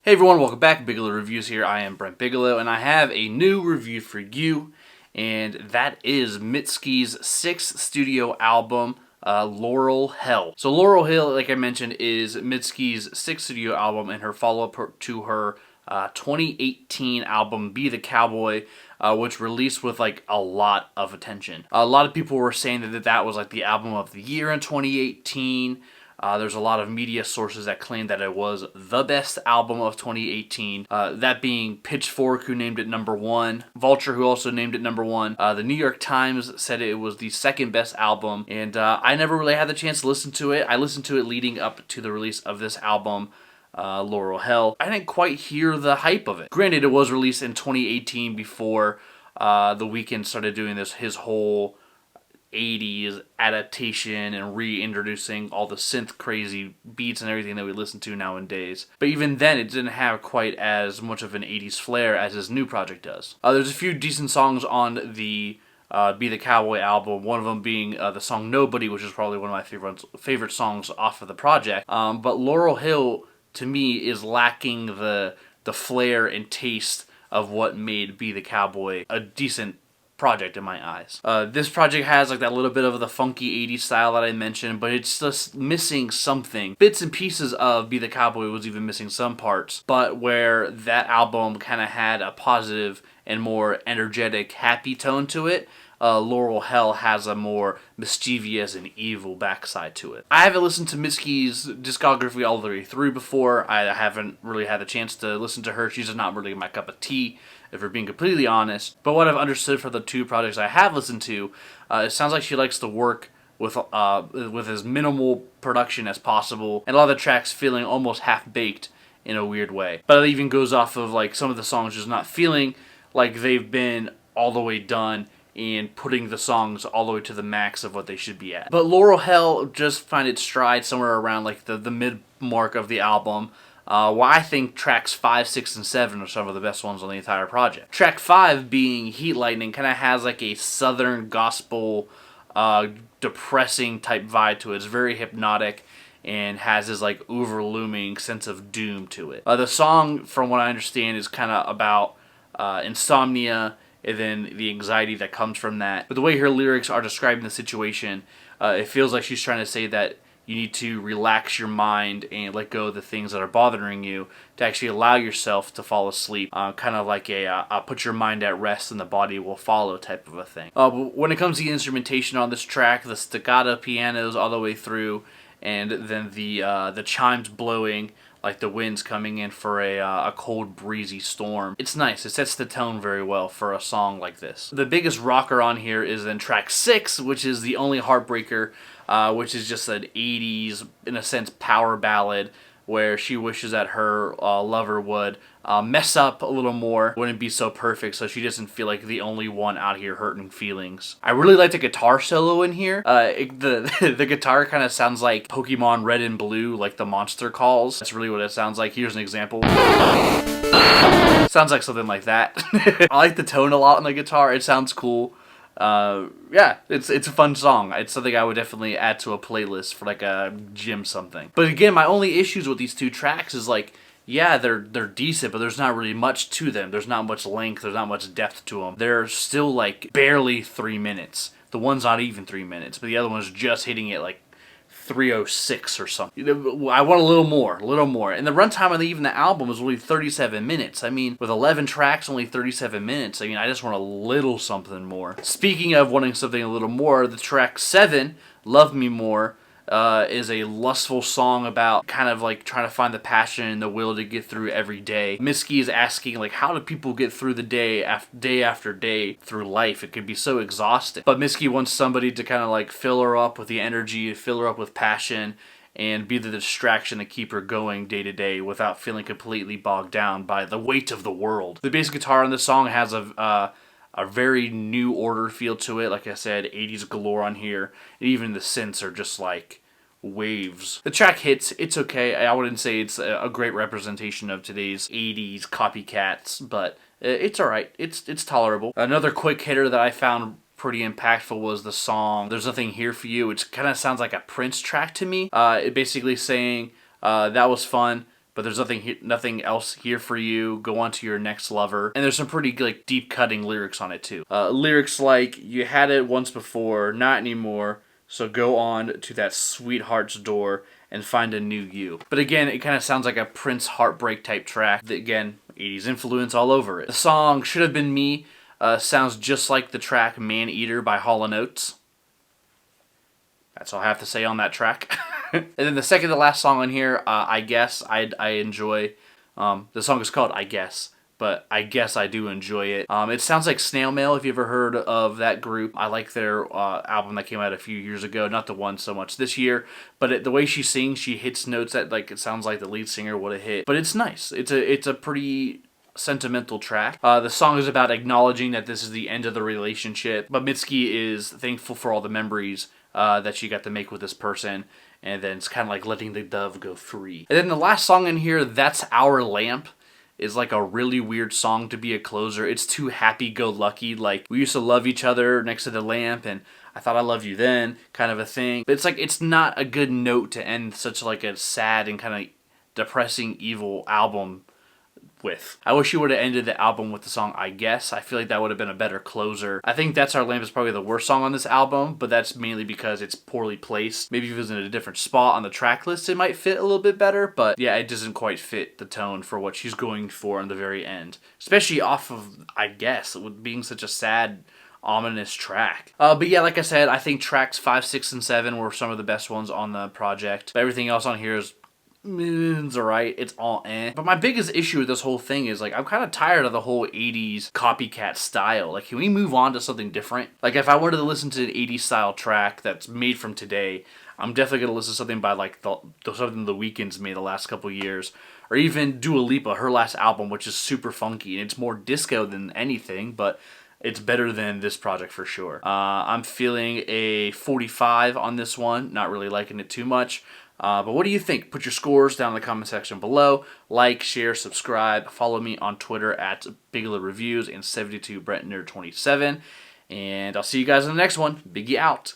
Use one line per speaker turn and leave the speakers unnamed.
Hey everyone, welcome back. Bigelow Reviews here. I am Brent Bigelow, and I have a new review for you, and that is Mitski's sixth studio album, Laurel Hell. So Laurel Hell, like I mentioned, is Mitski's sixth studio album and her follow-up to her 2018 album, Be the Cowboy, which released with like a lot of attention. A lot of people were saying that was like the album of the year in 2018. There's a lot of media sources that claim that it was the best album of 2018. That being Pitchfork, who named it number one. Vulture, who also named it number one. The New York Times said it was the second best album. And I never really had the chance to listen to it. I listened to it leading up to the release of this album, Laurel Hell. I didn't quite hear the hype of it. Granted, it was released in 2018 before The Weeknd started doing his whole 80s adaptation and reintroducing all the synth crazy beats and everything that we listen to nowadays. But even then, it didn't have quite as much of an 80s flair as his new project does. There's a few decent songs on the Be the Cowboy album, one of them being the song Nobody, which is probably one of my favorite songs off of the project. But Laurel Hill, to me, is lacking the flair and taste of what made Be the Cowboy a decent project in my eyes. This project has like that little bit of the funky 80s style that I mentioned, but it's just missing something. Bits and pieces of Be the Cowboy was even missing some parts, but where that album kind of had a positive and more energetic, happy tone to it, Laurel Hell has a more mischievous and evil backside to it. I haven't listened to Mitski's discography all the way through before. I haven't really had the chance to listen to her. She's just not really my cup of tea, if we're being completely honest. But what I've understood for the two projects I have listened to, it sounds like she likes to work with as minimal production as possible, and a lot of the tracks feeling almost half-baked in a weird way. But it even goes off of like some of the songs just not feeling like they've been all the way done and putting the songs all the way to the max of what they should be at. But Laurel Hell just find its stride somewhere around like the mid mark of the album. Well, I think tracks 5, 6, and 7 are some of the best ones on the entire project. Track 5, being Heat Lightning, kind of has like a southern gospel, depressing type vibe to it. It's very hypnotic and has this like overlooming sense of doom to it. The song, from what I understand, is kind of about insomnia and then the anxiety that comes from that. But the way her lyrics are describing the situation, it feels like she's trying to say that you need to relax your mind and let go of the things that are bothering you to actually allow yourself to fall asleep. Kind of like a put your mind at rest and the body will follow type of a thing. But when it comes to the instrumentation on this track, the staccato pianos all the way through, and then the chimes blowing like the wind's coming in for a cold, breezy storm. It's nice. It sets the tone very well for a song like this. The biggest rocker on here is then track 6, which is the only heartbreaker, which is just an 80s, in a sense, power ballad where she wishes that her lover would mess up a little more, wouldn't be so perfect, so she doesn't feel like the only one out here hurting feelings. I really like the guitar solo in here. The guitar kind of sounds like Pokemon Red and Blue, like the monster calls. That's really what it sounds like. Here's an example. Sounds like something like that. I like the tone a lot on the guitar. It sounds cool. Yeah, it's a fun song. It's something I would definitely add to a playlist for like a gym something. But again, my only issues with these two tracks is like, yeah, they're decent, but there's not really much to them. There's not much length. There's not much depth to them. They're still like barely 3 minutes. The one's not even 3 minutes, but the other one's just hitting it like 3:06 or something. I want a little more. And the runtime of even the album is only 37 minutes. I mean, with 11 tracks, only 37 minutes. I mean, I just want a little something more. Speaking of wanting something a little more, the track 7, Love Me More, is a lustful song about kind of like trying to find the passion and the will to get through every day. Mitski is asking like, how do people get through the day after day through life? It could be so exhausting. But Mitski wants somebody to kind of like fill her up with the energy, fill her up with passion, and be the distraction to keep her going day to day without feeling completely bogged down by the weight of the world. The bass guitar on this song has a very new order feel to it. Like I said, 80s galore on here. And even the synths are just like waves. The track hits. It's okay. I wouldn't say it's a great representation of today's 80s copycats, but it's alright. It's tolerable. Another quick hitter that I found pretty impactful was the song There's Nothing Here For You. It kind of sounds like a Prince track to me. It basically saying, that was fun. but there's nothing else here for you. Go on to your next lover. And there's some pretty like deep cutting lyrics on it too. Lyrics like, you had it once before, not anymore, so go on to that sweetheart's door and find a new you. But again, it kind of sounds like a Prince heartbreak type track. Again, 80s influence all over it. The song Should Have Been Me sounds just like the track Man Eater by Hall & Oates. That's all I have to say on that track. And then the second to last song on here, I Guess I enjoy. The song is called I Guess, but I guess I do enjoy it. It sounds like Snail Mail, if you ever heard of that group. I like their album that came out a few years ago, not the one so much this year, but the way she sings, she hits notes that like it sounds like the lead singer would have hit. But it's nice. It's a pretty sentimental track. The song is about acknowledging that this is the end of the relationship, but Mitski is thankful for all the memories that she got to make with this person, and then it's kind of like letting the dove go free. And then the last song in here, That's Our Lamp, is like a really weird song to be a closer. It's too happy-go-lucky, like we used to love each other next to the lamp and I thought I loved you then kind of a thing. But it's like, it's not a good note to end such like a sad and kind of depressing, evil album with. I wish you would have ended the album with the song I Guess. I feel like that would have been a better closer. I think That's Our Lamp is probably the worst song on this album, but that's mainly because it's poorly placed. Maybe if it was in a different spot on the track list, it might fit a little bit better, but yeah, it doesn't quite fit the tone for what she's going for in the very end. Especially off of I Guess, with being such a sad, ominous track. But yeah, like I said, I think tracks 5, 6, and 7 were some of the best ones on the project. But everything else on here is it's alright, it's all eh. But my biggest issue with this whole thing is like I'm kind of tired of the whole 80s copycat style. Like, can we move on to something different? Like, if I wanted to listen to an 80s style track that's made from today, I'm definitely gonna listen to something by like something The Weeknd's made the last couple years, or even Dua Lipa, her last album, which is super funky and it's more disco than anything, but it's better than this project for sure. I'm feeling a 45 on this one. Not really liking it too much. But what do you think? Put your scores down in the comment section below. Like, share, subscribe. Follow me on Twitter at Bigelow Reviews and 72BrentNerd27. And I'll see you guys in the next one. Biggie out.